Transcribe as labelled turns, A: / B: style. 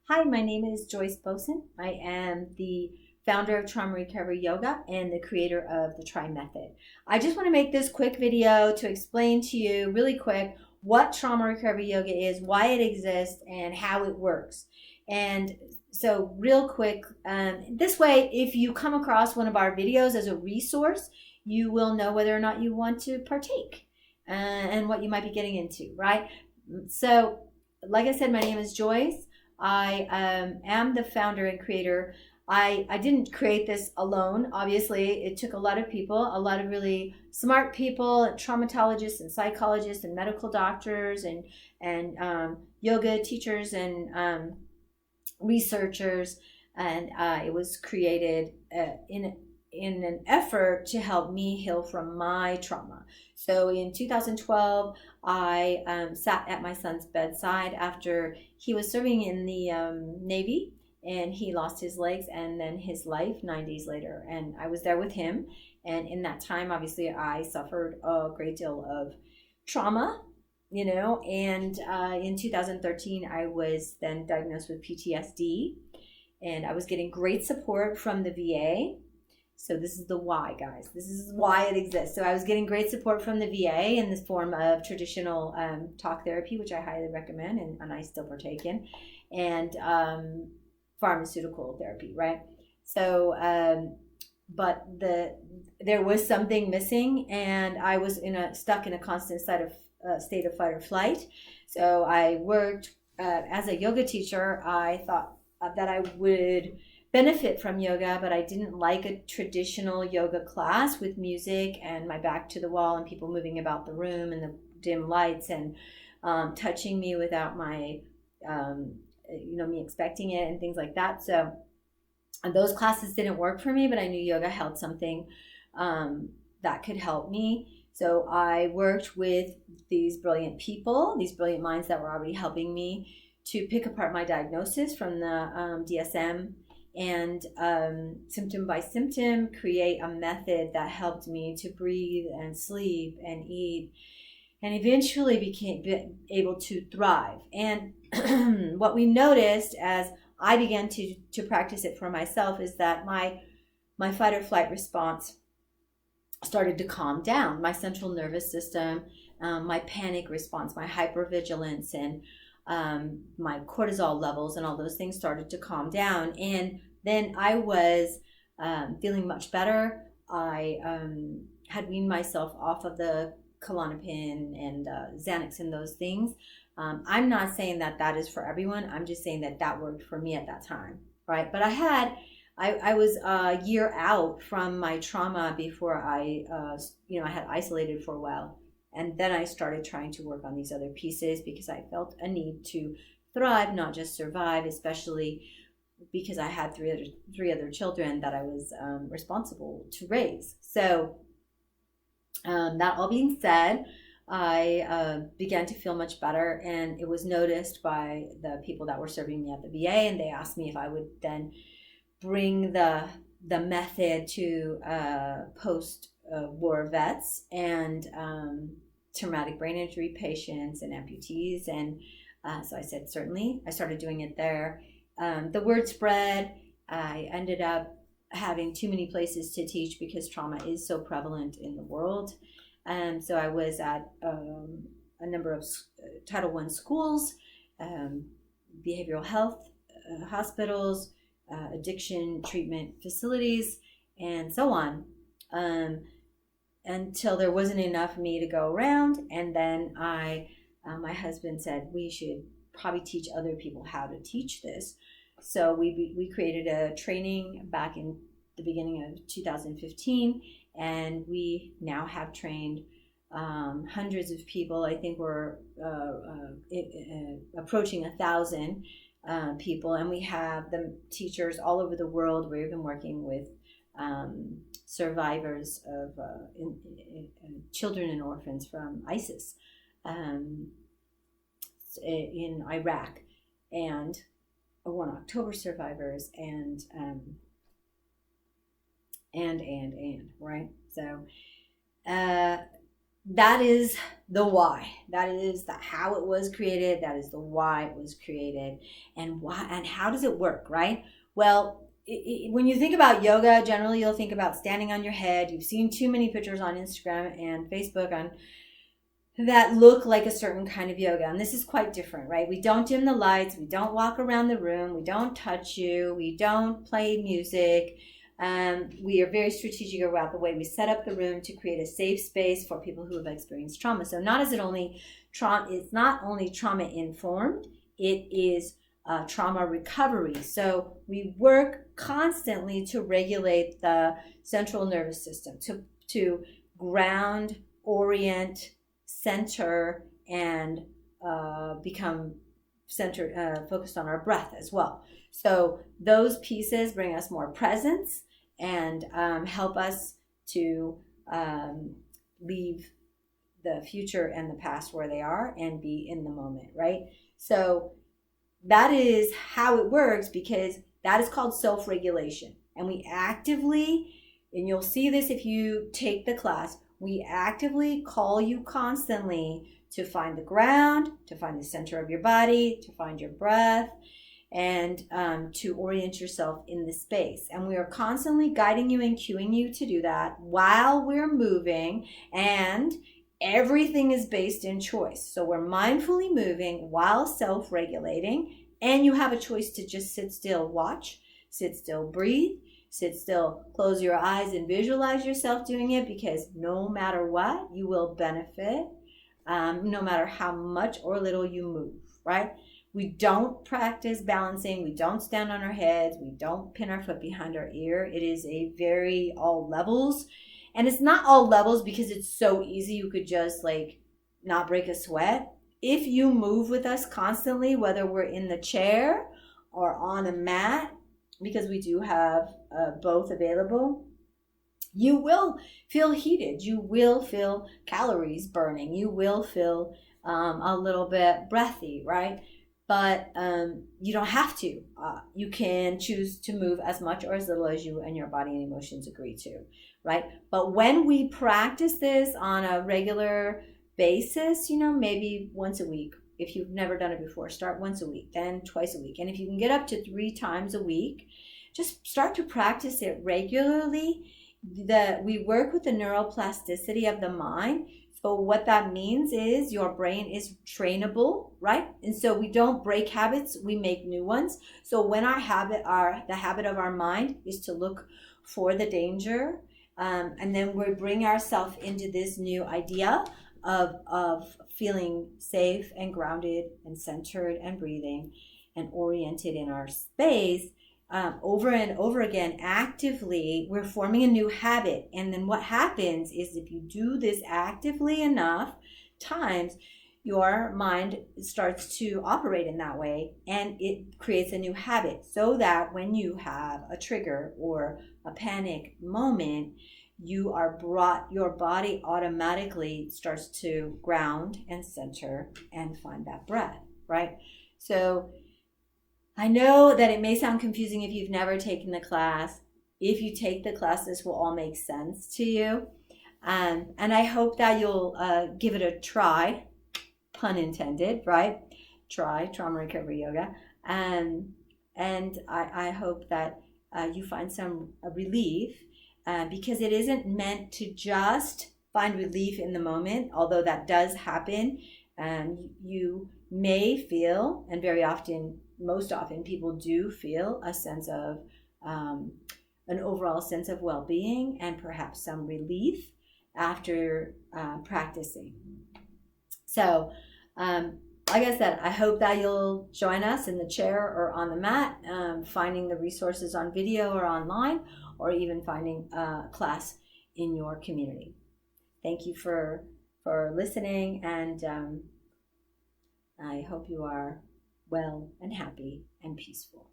A: Hi, my name is Joyce Bosen. I am the founder of Trauma Recovery Yoga and the creator of the Try Method. I just want to make this quick video to explain to you really quick what Trauma Recovery Yoga is, why it exists, and how it works. And so real quick, this way, if you come across one of our videos as a resource, you will know whether or not you want to partake and what you might be getting into, right? So, like I said, my name is Joyce. I am the founder and creator. I didn't create this alone. Obviously, it took a lot of people, a lot of really smart people, traumatologists and psychologists and medical doctors and yoga teachers and researchers, and it was created in an effort to help me heal from my trauma. So in 2012, I sat at my son's bedside after he was serving in the Navy, and he lost his legs and then his life 9 days later. And I was there with him. And in that time, obviously, I suffered a great deal of trauma, and in 2013, I was then diagnosed with PTSD, and I was getting great support from the VA. So this is the why, guys. This is why it exists. So I was getting great support from the VA in this form of traditional talk therapy, which I highly recommend and I still partake in, and pharmaceutical therapy, right? So, but there was something missing, and I was stuck in a constant state of fight or flight. So I worked as a yoga teacher. I thought that I would benefit from yoga, but I didn't like a traditional yoga class with music and my back to the wall and people moving about the room and the dim lights and touching me without my, me expecting it and things like that. So those classes didn't work for me, but I knew yoga held something that could help me. So I worked with these brilliant people, these brilliant minds that were already helping me to pick apart my diagnosis from the DSM and symptom by symptom create a method that helped me to breathe and sleep and eat and eventually became able to thrive. And what we noticed as I began to practice it for myself is that my fight or flight response started to calm down. My central nervous system, my panic response, my hypervigilance, and my cortisol levels and all those things started to calm down. And then I was feeling much better. I had weaned myself off of the Klonopin and Xanax and those things. I'm not saying that that is for everyone. I'm just saying that that worked for me at that time, right? But I was a year out from my trauma before I had isolated for a while. And then I started trying to work on these other pieces because I felt a need to thrive, not just survive, especially because I had three other children that I was responsible to raise. So that all being said, I began to feel much better, and it was noticed by the people that were serving me at the VA, and they asked me if I would then bring the method to post war vets and traumatic brain injury patients and amputees. And so I said, certainly. I started doing it there. The word spread. I ended up having too many places to teach because trauma is so prevalent in the world. And so I was at a number of Title I schools, behavioral health hospitals, addiction treatment facilities, and so on, until there wasn't enough me to go around. And then my husband said we should probably teach other people how to teach this. So we created a training back in the beginning of 2015, and we now have trained hundreds of people. I think we're approaching 1,000 people, and we have the teachers all over the world. We've been working with survivors of children and orphans from ISIS in Iraq, and 1 October survivors, and right. So that is the why. That is the how it was created. That is the why it was created, and why and how does it work, right? Well, when you think about yoga, generally you'll think about standing on your head. You've seen too many pictures on Instagram and Facebook on that look like a certain kind of yoga, and this is quite different, right? We don't dim the lights. We don't walk around the room. We don't touch you. We don't play music. We are very strategic about the way we set up the room to create a safe space for people who have experienced trauma. So it's not only trauma informed, it is trauma recovery. So we work constantly to regulate the central nervous system, to ground, orient, center, and become centered, focused on our breath as well. So those pieces bring us more presence and help us to leave the future and the past where they are and be in the moment, right? So that is how it works, because that is called self-regulation. And we actively, and you'll see this if you take the class, we actively call you constantly to find the ground, to find the center of your body, to find your breath, and to orient yourself in the space. And we are constantly guiding you and cueing you to do that while we're moving, and everything is based in choice. So we're mindfully moving while self-regulating, and you have a choice to just sit still, watch, sit still, breathe, sit still, close your eyes and visualize yourself doing it, because no matter what, you will benefit, no matter how much or little you move, right? We don't practice balancing. We don't stand on our heads. We don't pin our foot behind our ear. It is a very all levels. And it's not all levels because it's so easy. You could just like not break a sweat. If you move with us constantly, whether we're in the chair or on a mat, because we do have both available, you will feel heated. You will feel calories burning. You will feel a little bit breathy, right? But you don't have to. You can choose to move as much or as little as you and your body and emotions agree to, right? But when we practice this on a regular basis, maybe once a week. If you've never done it before, start once a week, then twice a week. And if you can get up to 3 times a week, just start to practice it regularly. We work with the neuroplasticity of the mind. So what that means is your brain is trainable, right? And so we don't break habits, we make new ones. So when the habit of our mind is to look for the danger, and then we bring ourselves into this new idea of feeling safe and grounded and centered and breathing and oriented in our space, over and over again, actively, we're forming a new habit. And then what happens is, if you do this actively enough times, your mind starts to operate in that way, and it creates a new habit, so that when you have a trigger or a panic moment, your body automatically starts to ground and center and find that breath, right? So I know that it may sound confusing if you've never taken the class. If you take the class, this will all make sense to you. And I hope that you'll give it a try, pun intended, right? Try trauma recovery yoga. And I hope that you find some relief, because it isn't meant to just find relief in the moment, although that does happen. You may feel, and most often people do feel, a sense of an overall sense of well-being and perhaps some relief after practicing. So like I said, I hope that you'll join us in the chair or on the mat, finding the resources on video or online, or even finding a class in your community. Thank you for listening, and I hope you are well and happy and peaceful.